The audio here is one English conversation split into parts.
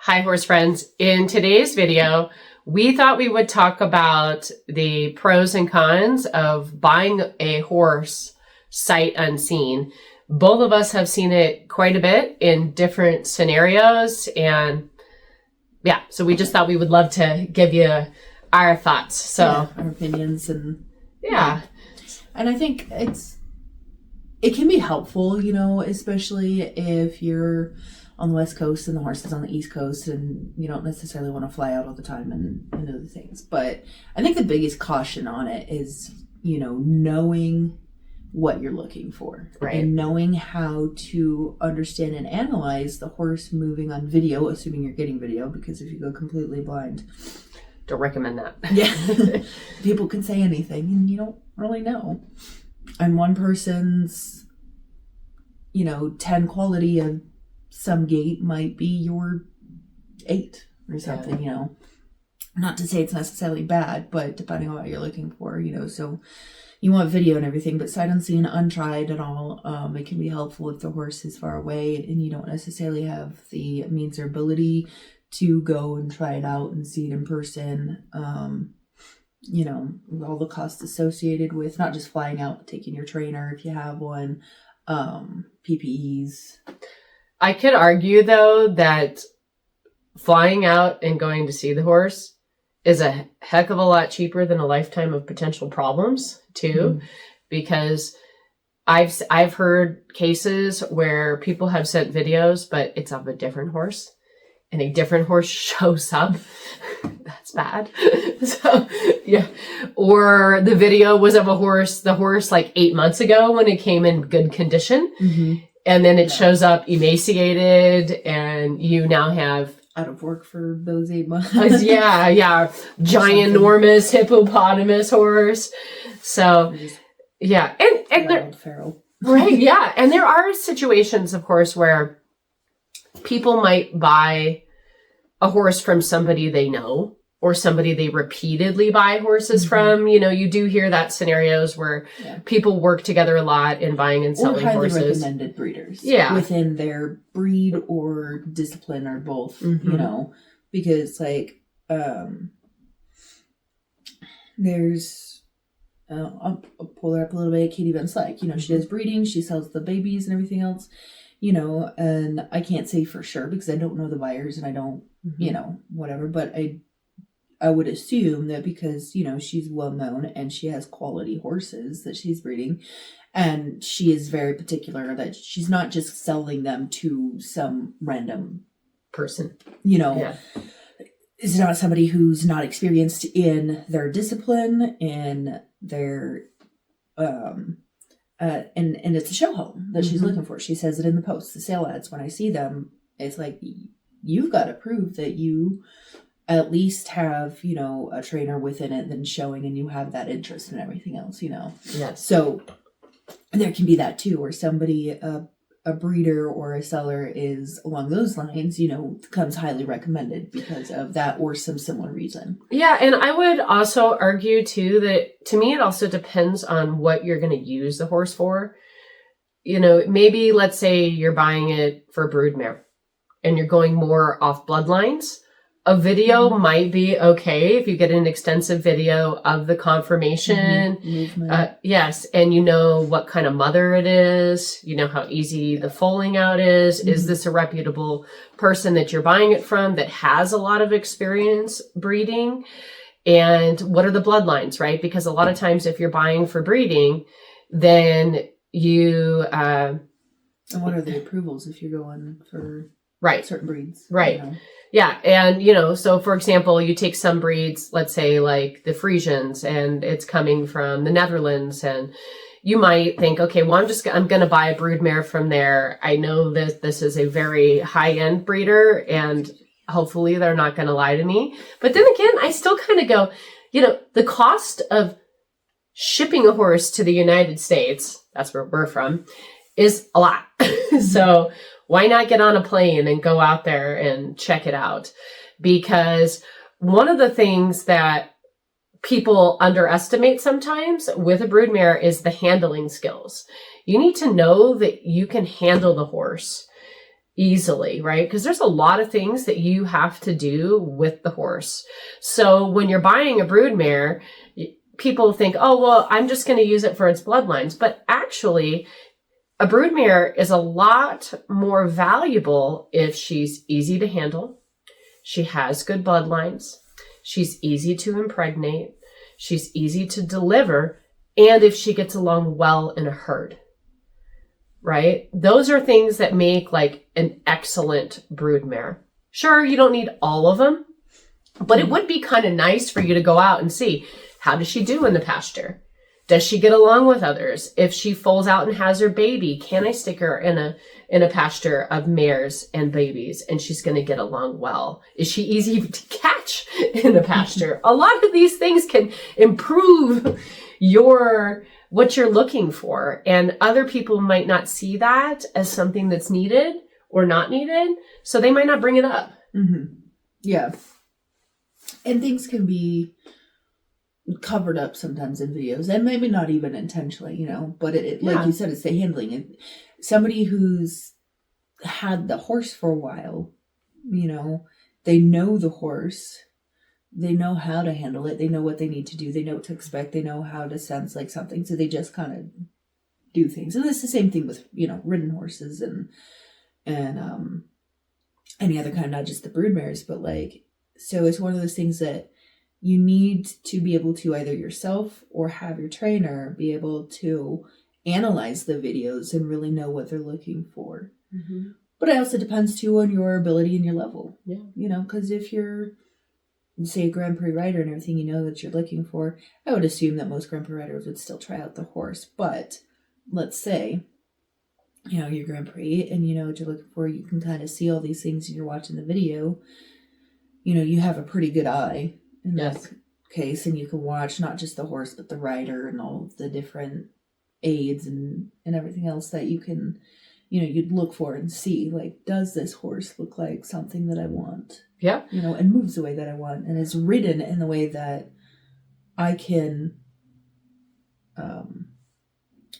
Hi, horse friends. In today's video, we thought we would talk about the pros and cons of buying a horse sight unseen. Both of us have seen it quite a bit in different scenarios. And yeah, so we just thought we would love to give you our thoughts. So our opinions and yeah. And I think it can be helpful, especially if you're on the West Coast and the horse is on the East Coast and you don't necessarily want to fly out all the time and other things. But I think the biggest caution on it is, knowing what you're looking for. Right. And knowing how to understand and analyze the horse moving on video, assuming you're getting video, because if you go completely blind, don't recommend that. Yeah. People can say anything and you don't really know. And one person's, 10 quality of some gait might be your 8 or something, Not to say it's necessarily bad, but depending on what you're looking for, so you want video and everything, but sight unseen, untried at all, it can be helpful if the horse is far away and you don't necessarily have the means or ability to go and try it out and see it in person. All the costs associated with not just flying out, but taking your trainer if you have one, PPEs. I could argue, though, that flying out and going to see the horse is a heck of a lot cheaper than a lifetime of potential problems, too, because I've heard cases where people have sent videos, but it's of a different horse, and a different horse shows up. That's bad. So, yeah. Or the video was of the horse like 8 months ago when it came in good condition. Mm-hmm. And then it shows up emaciated and you now have... out of work for those 8 months. Ginormous hippopotamus horse. So, yeah. And there, feral. Right, yeah. And there are situations, of course, where people might buy a horse from somebody they know or somebody they repeatedly buy horses from. You do hear that scenarios where people work together a lot in buying and selling horses. Or highly recommended breeders. Yeah. Within their breed or discipline or both, because there's, I'll pull her up a little bit. Katie Van Slyke, she does breeding, she sells the babies and everything else, and I can't say for sure because I don't know the buyers and I don't, whatever, but I would assume that because, she's well known and she has quality horses that she's breeding and she is very particular that she's not just selling them to some random person, It's not somebody who's not experienced in their discipline and their, and it's a show home that she's looking for. She says it in the posts, the sale ads. When I see them, it's like, you've got to prove that you at least have, a trainer within it then showing and you have that interest and everything else, Yes. So there can be that too, where somebody, a breeder or a seller is along those lines, comes highly recommended because of that or some similar reason. Yeah. And I would also argue too that to me, it also depends on what you're going to use the horse for. Maybe let's say you're buying it for a broodmare and you're going more off bloodlines. A video might be okay if you get an extensive video of the conformation. Yes. And what kind of mother it is, how easy the foaling out is. Is this a reputable person that you're buying it from that has a lot of experience breeding? And what are the bloodlines, right? Because a lot of times if you're buying for breeding, then you... and what are the approvals if you're going for certain breeds? Right. Yeah. And, so for example, you take some breeds, let's say like the Friesians, and it's coming from the Netherlands, and you might think, okay, well, I'm going to buy a broodmare from there. I know that this is a very high end breeder and hopefully they're not going to lie to me. But then again, I still kind of go, the cost of shipping a horse to the United States, that's where we're from, is a lot. So why not get on a plane and go out there and check it out? Because one of the things that people underestimate sometimes with a broodmare is the handling skills. You need to know that you can handle the horse. easily, right? Because there's a lot of things that you have to do with the horse. So when you're buying a broodmare, people think, oh, well, I'm just going to use it for its bloodlines. But actually, a broodmare is a lot more valuable if she's easy to handle, she has good bloodlines, she's easy to impregnate, she's easy to deliver, and if she gets along well in a herd. Right? Those are things that make like an excellent broodmare. Sure, you don't need all of them, but it would be kind of nice for you to go out and see, how does she do in the pasture? Does she get along with others? If she foals out and has her baby, can I stick her in a pasture of mares and babies and she's going to get along well? Is she easy to catch in a pasture? A lot of these things can improve what you're looking for. And other people might not see that as something that's needed or not needed. So they might not bring it up. Mm-hmm. Yeah. And things can be covered up sometimes in videos, and maybe not even intentionally, you know, but like you said, it's the handling. And somebody who's had the horse for a while, you know, they know the horse. They know how to handle it. They know what they need to do. They know what to expect. They know how to sense like something. So they just kind of do things. And it's the same thing with, you know, ridden horses and any other kind, not just the broodmares, but like, so it's one of those things that you need to be able to either yourself or have your trainer be able to analyze the videos and really know what they're looking for. Mm-hmm. But it also depends too on your ability and your level. Yeah. You know, because if you're, say, a Grand Prix rider and everything you know that you're looking for, I would assume that most Grand Prix riders would still try out the horse. But let's say, you know, you're Grand Prix and you know what you're looking for, you can kind of see all these things and you're watching the video. You know, you have a pretty good eye in that case, and you can watch not just the horse, but the rider and all the different aids and everything else that you can, you know, you'd look for and see, like, does this horse look like something that I want? Yeah. You know, and moves the way that I want and is ridden in the way that I can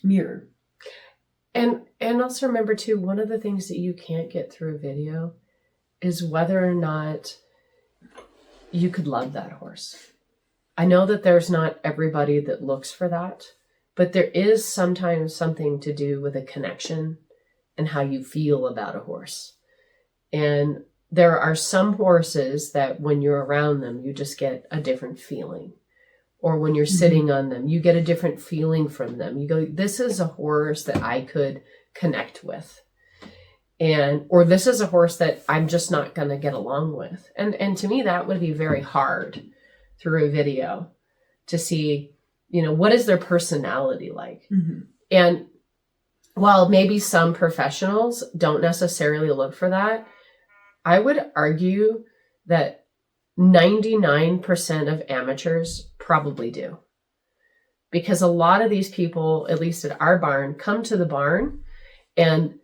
mirror. And also remember too, one of the things that you can't get through a video is whether or not you could love that horse. I know that there's not everybody that looks for that, but there is sometimes something to do with a connection and how you feel about a horse. And there are some horses that when you're around them, you just get a different feeling. Or when you're sitting on them, you get a different feeling from them. You go, this is a horse that I could connect with. Or this is a horse that I'm just not going to get along with. And to me, that would be very hard through a video to see, you know, what is their personality like? Mm-hmm. And while maybe some professionals don't necessarily look for that, I would argue that 99% of amateurs probably do. Because a lot of these people, at least at our barn, come to the barn and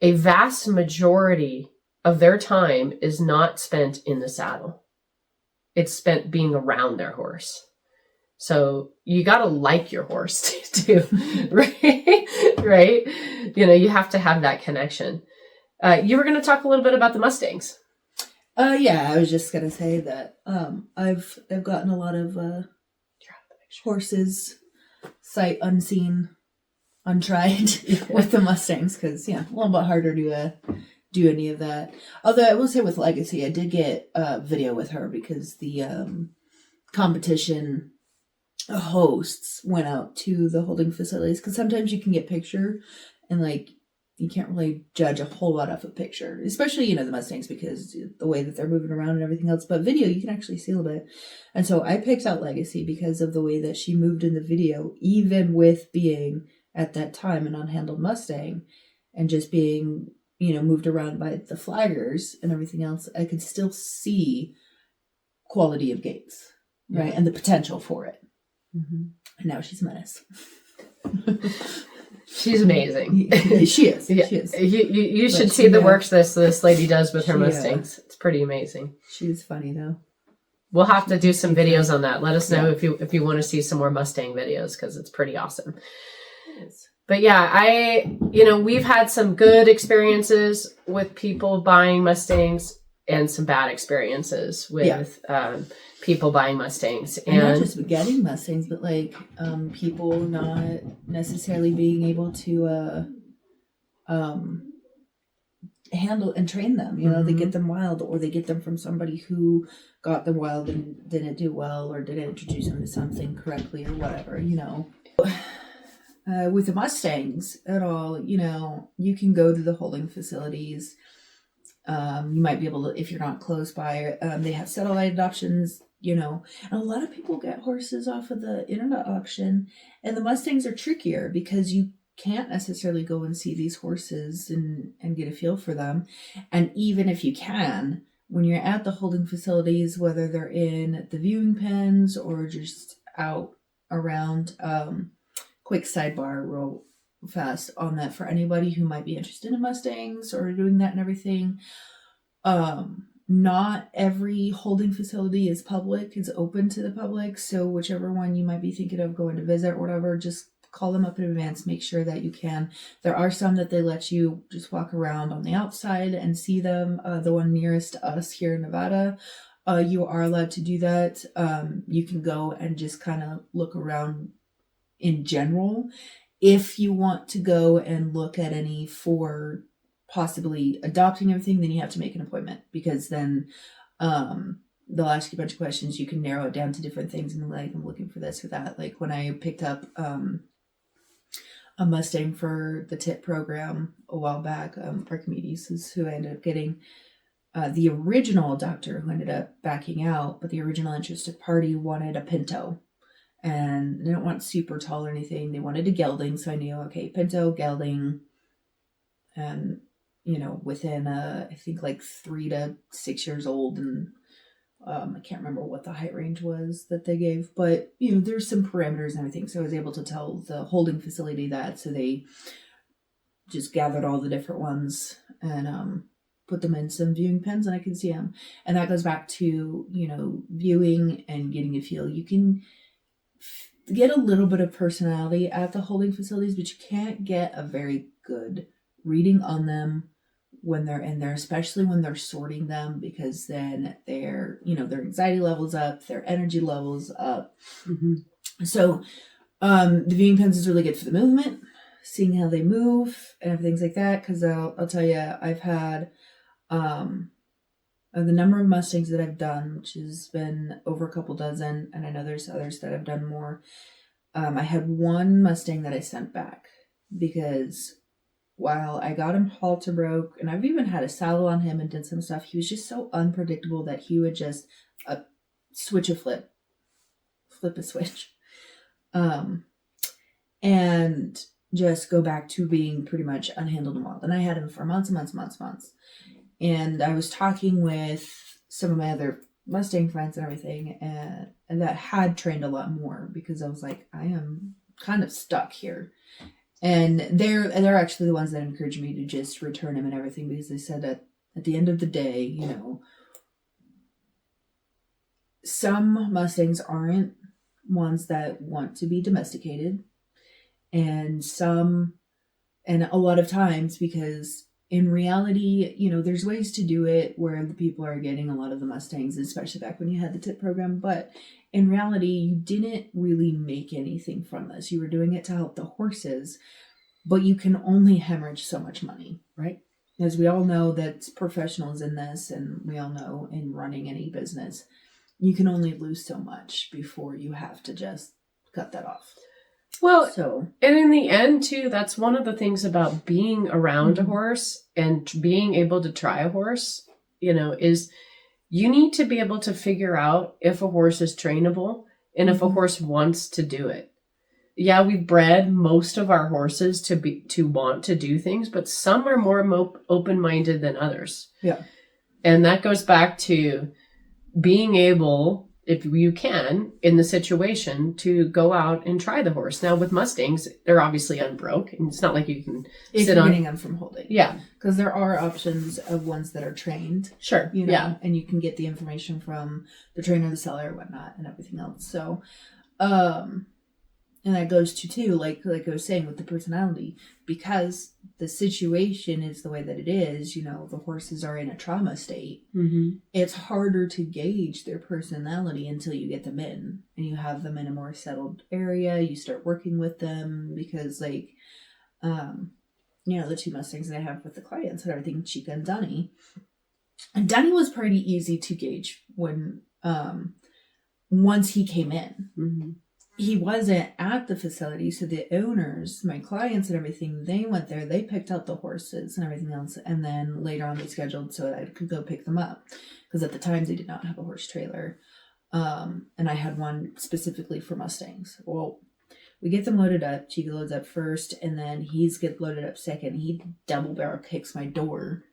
a vast majority of their time is not spent in the saddle. It's spent being around their horse. So you got to like your horse too, right? Right? You know, you have to have that connection. You were going to talk a little bit about the Mustangs. Yeah, I was just going to say that I've gotten a lot of horses sight unseen, untried with the Mustangs because, yeah, a little bit harder to do any of that. Although I will say with Legacy, I did get a video with her because the competition hosts went out to the holding facilities because sometimes you can get picture and like you can't really judge a whole lot off a picture, especially, you know, the Mustangs because the way that they're moving around and everything else. But video, you can actually see a little bit. And so I picked out Legacy because of the way that she moved in the video, even with being at that time an unhandled Mustang and just being, you know, moved around by the flaggers and everything else. I could still see quality of gaits, right? And the potential for it. Mm-hmm. And now she's a menace. She's amazing. She is. Yeah. She is. You should see the work this lady does with her Mustangs. It's pretty amazing. She's funny though. We'll have to do some videos on that. Let us know if you want to see some more Mustang videos because it's pretty awesome. But yeah, we've had some good experiences with people buying Mustangs and some bad experiences with people buying Mustangs. And not just getting Mustangs, but like people not necessarily being able to handle and train them. They get them wild, or they get them from somebody who got them wild and didn't do well, or didn't introduce them to something correctly, or whatever. With the Mustangs at all, you can go to the holding facilities. You might be able to, if you're not close by, they have satellite adoptions, and a lot of people get horses off of the internet auction, and the Mustangs are trickier because you can't necessarily go and see these horses and get a feel for them. And even if you can, when you're at the holding facilities, whether they're in the viewing pens or just out around, quick sidebar real fast on that for anybody who might be interested in Mustangs or doing that and everything. Not every holding facility is open to the public. So whichever one you might be thinking of going to visit or whatever, just call them up in advance, make sure that you can. There are some that they let you just walk around on the outside and see them. The one nearest to us here in Nevada, you are allowed to do that. You can go and just kind of look around in general. If you want to go and look at any for possibly adopting everything, then you have to make an appointment, because then they'll ask you a bunch of questions. You can narrow it down to different things, and like, I'm looking for this or that. Like when I picked up a Mustang for the TIP program a while back, Archimedes is who I ended up getting. The original doctor who ended up backing out, but the original interested party wanted a Pinto. And they didn't want super tall or anything. They wanted a gelding. So I knew, okay, Pinto, gelding. And, within, I think like 3 to 6 years old. And I can't remember what the height range was that they gave. But, there's some parameters and everything. So I was able to tell the holding facility that. So they just gathered all the different ones and put them in some viewing pens, and I can see them. And that goes back to, viewing and getting a feel. You can get a little bit of personality at the holding facilities, but you can't get a very good reading on them when they're in there, especially when they're sorting them, because then their anxiety levels up, their energy levels up. Mm-hmm. So the viewing pens is really good for the movement, seeing how they move and everything like that. Because I'll tell you, I've had the number of Mustangs that I've done, which has been over a couple dozen, and I know there's others that have done more. I had one Mustang that I sent back because while I got him halter broke, and I've even had a saddle on him and did some stuff, he was just so unpredictable that he would just flip a switch, and just go back to being pretty much unhandled and wild. And I had him for months. And I was talking with some of my other Mustang friends and everything, and that had trained a lot more, because I was like, I am kind of stuck here. And they're actually the ones that encouraged me to just return him and everything, because they said that at the end of the day, some Mustangs aren't ones that want to be domesticated, and a lot of times, because in reality, there's ways to do it where the people are getting a lot of the Mustangs, especially back when you had the TIP program. But in reality, you didn't really make anything from this. You were doing it to help the horses, but you can only hemorrhage so much money, right? As we all know, that's professionals in this, and we all know in running any business, you can only lose so much before you have to just cut that off. Well, and in the end, too, that's one of the things about being around a horse and being able to try a horse, is you need to be able to figure out if a horse is trainable and if a horse wants to do it. Yeah, we've bred most of our horses to want to do things, but some are more open-minded than others. Yeah. And that goes back to being able, if you can, in the situation, to go out and try the horse. Now, with Mustangs, they're obviously unbroke, and it's not like you can sit on getting them from holding. Yeah, because there are options of ones that are trained. Sure. Yeah, and you can get the information from the trainer, the seller, whatnot, and everything else. So, And that goes to too, like I was saying with the personality, because the situation is the way that it is, you know, the horses are in a trauma state. Mm-hmm. It's harder to gauge their personality until you get them in and you have them in a more settled area. You start working with them because, like, you know, the 2 Mustangs that I have with the clients and everything, Chica and Dunny. And Dunny was pretty easy to gauge when, once he came in. Mm-hmm. He wasn't at the facility, so the owners, my clients and everything, they went there, they picked out the horses and everything else, and then later on they scheduled so that I could go pick them up, because at the time they did not have a horse trailer, and I had one specifically for Mustangs. Well, we get them loaded up, Chica loads up first, and then he's get loaded up second. He double barrel kicks my door,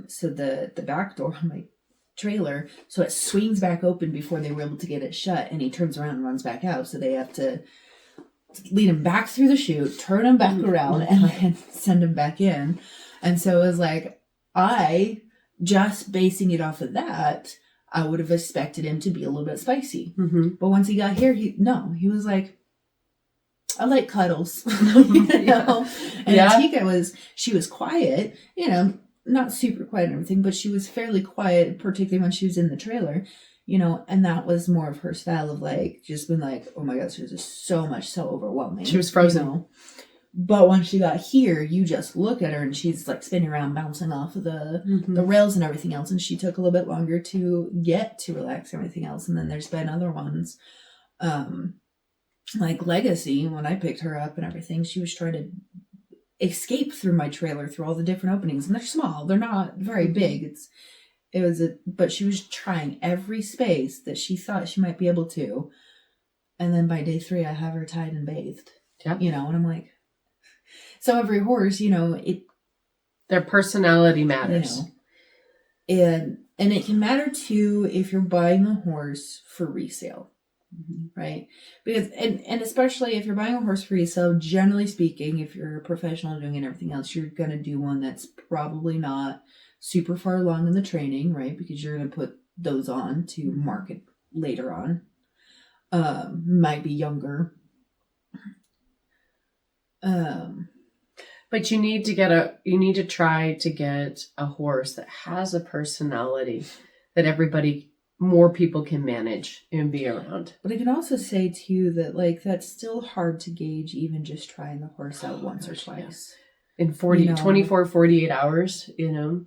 so the back door on my trailer, so it swings back open before they were able to get it shut, and he turns around and runs back out, so they have to lead him back through the chute, turn him back around, and then send him back in. And so it was like, I just basing it off of that, I would have expected him to be a little bit spicy. Mm-hmm. But once he got here, he was like, I like cuddles. You know? And Tika she was quiet, you know, not super quiet and everything, but she was fairly quiet, particularly when she was in the trailer, you know, and that was more of her style of, like, just been like, oh my gosh, this is so overwhelming. She was frozen. You know? But when she got here, you just look at her and she's like spinning around, bouncing off of the rails and everything else, and she took a little bit longer to get to relax and everything else. And then there's been other ones, like Legacy, when I picked her up and everything, she was trying to escape through my trailer through all the different openings, and they're small, they're not very big, but she was trying every space that she thought she might be able to. And then by day 3 I have her tied and bathed. You know, and I'm like, so every horse, you know, their personality matters, you know, and it can matter too if you're buying a horse for resale. Right? Because, and especially if you're buying a horse for resale, generally speaking, if you're a professional doing it and everything else, you're going to do one that's probably not super far along in the training, right? Because you're going to put those on to market later on. Might be younger. But you need to try to get a horse that has a personality that more people can manage and be around. But I can also say too that, like, that's still hard to gauge, even just trying the horse out once or twice. In 24, 48 hours, you know?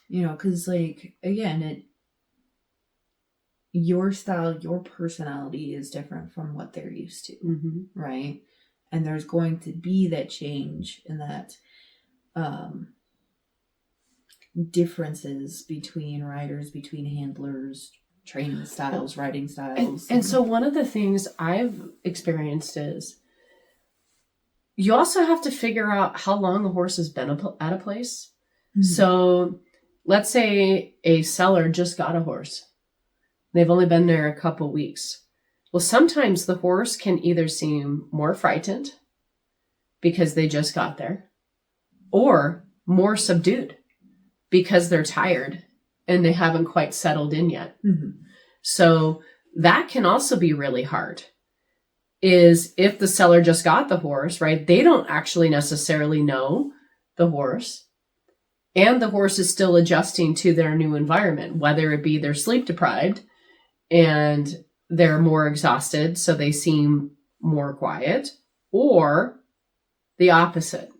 You know, because, like, again, your style, your personality is different from what they're used to, right? And there's going to be that change and that differences between riders, between handlers, training styles, riding styles. And so one of the things I've experienced is you also have to figure out how long a horse has been at a place. So let's say a seller just got a horse. They've only been there a couple weeks. Well, sometimes the horse can either seem more frightened because they just got there, or more subdued because they're tired and they haven't quite settled in yet. So that can also be really hard. Is if the seller just got the horse, right? They don't actually necessarily know the horse, and the horse is still adjusting to their new environment, whether it be they're sleep deprived and they're more exhausted, so they seem more quiet, or the opposite.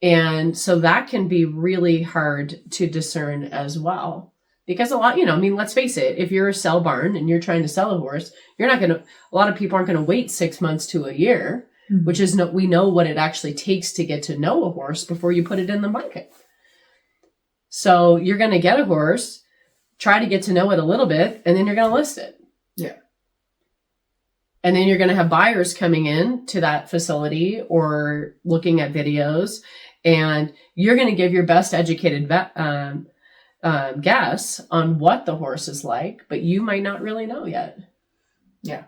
And so that can be really hard to discern as well. Because a lot, let's face it, if you're a sell barn and you're trying to sell a horse, a lot of people aren't going to wait 6 months to a year, which is we know what it actually takes to get to know a horse before you put it in the market. So you're going to get a horse, try to get to know it a little bit, and then you're going to list it. Yeah. And then you're going to have buyers coming in to that facility or looking at videos, and you're going to give your best educated guess on what the horse is like, but you might not really know yet. Yeah.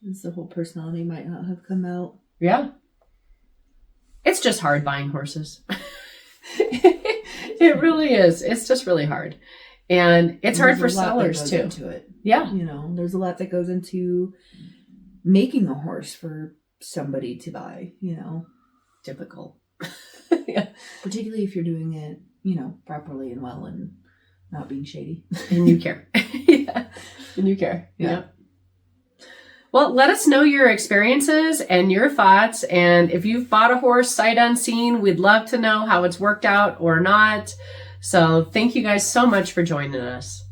The whole personality might not have come out. Yeah. It's just hard buying horses. It really is. It's just really hard. And it's hard for sellers too. Into it. Yeah. There's a lot that goes into making a horse for somebody to buy, Difficult. yeah. Particularly if you're doing it, properly and well and not being shady. And you care. Yeah. And you care. Yeah. Yep. Well, let us know your experiences and your thoughts. And if you've bought a horse sight unseen, we'd love to know how it's worked out or not. So thank you guys so much for joining us.